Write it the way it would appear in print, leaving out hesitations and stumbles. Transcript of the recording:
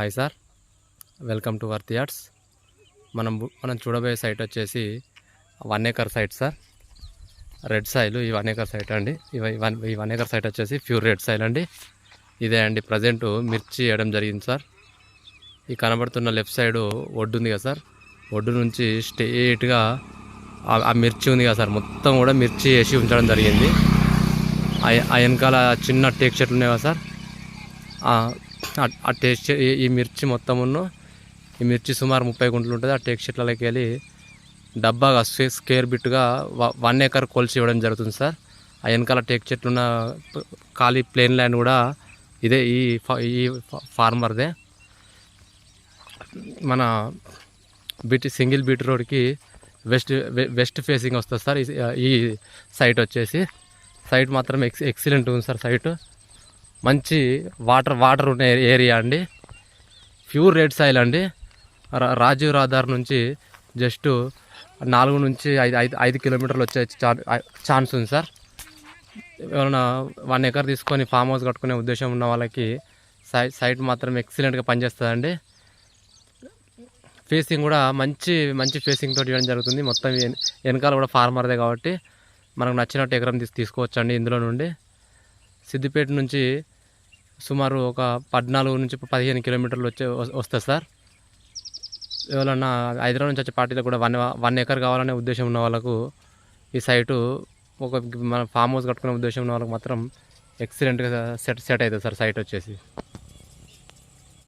Hi sir, welcome to worth yards. మనం చూడబోయే site వచ్చేసి 1 acre సైట్ సార్. రెడ్ సాయిల్ ఈ 1 acre సైట్ అండి. ఈ 1 acre సైట్ వచ్చేసి ప్యూర్ రెడ్ సాయిల్ అండి. ఇదే అండి ప్రజెంట్ మిర్చి వేయడం జరిగింది సార్. ఈ కనబడుతున్న లెఫ్ట్ సైడ్ ఒడ్డు ఉంది కదా సార్, ఒడ్డు నుంచి స్ట్రెయిట్గా ఆ మిర్చి ఉంది కదా సార్, మొత్తం కూడా మిర్చి వేసి ఉంచడం జరిగింది. ఆ వెనకాల చిన్న టేక్ చెట్లు ఉన్నాయి కదా సార్, ఆ టేక్ ఈ మిర్చి మొత్తమును, ఈ మిర్చి సుమారు 30 గుంటలు ఉంటుంది. ఆ టేక్ చెట్లకి వెళ్ళి డబ్బాగా స్క్వేర్ బిట్గా 1 acre కొలిసి ఇవ్వడం జరుగుతుంది సార్. ఆ వెనకాల టేక్ చెట్లున్న ఖాళీ ప్లేన్ ల్యాండ్ కూడా ఇదే ఈ ఫార్మర్దే. మన సింగిల్ బీట్ రోడ్కి వెస్ట్ ఫేసింగ్ వస్తుంది సార్ ఈ సైట్ వచ్చేసి. సైట్ మాత్రం ఎక్సలెంట్ ఉంది సార్. సైట్ మంచి వాటర్ ఉన్న ఏరియా అండి. ప్యూర్ రెడ్ సాయిల్ అండి. రాజీవ్ రహదారి నుంచి జస్ట్ 4 నుంచి 5 కిలోమీటర్లు వచ్చే ఛాన్స్ ఉంది సార్. ఏమైనా 1 acre తీసుకొని ఫామ్ హౌస్ కట్టుకునే ఉద్దేశం ఉన్న వాళ్ళకి సైట్ మాత్రం ఎక్సలెంట్గా పనిచేస్తుందండి. ఫేసింగ్ కూడా మంచి ఫేసింగ్ తోటి ఇవ్వడం జరుగుతుంది. మొత్తం వెనకాల కూడా ఫార్మర్దే కాబట్టి మనకు నచ్చినట్టు ఎకరం తీసుకోవచ్చండి. ఇందులో నుండి సిద్దిపేట నుంచి సుమారు ఒక 14 నుంచి 15 కిలోమీటర్లు వస్తుంది సార్. ఎవరన్నా హైదరాబాద్ నుంచి వచ్చే పార్టీలకు కూడా 1 acre కావాలనే ఉద్దేశం ఉన్న వాళ్ళకు ఈ సైటు, మన ఫామ్ హౌస్ కట్టుకునే ఉద్దేశం ఉన్న వాళ్ళకి మాత్రం ఎక్సలెంట్గా సెట్ అవుతుంది సార్ సైట్ వచ్చేసి.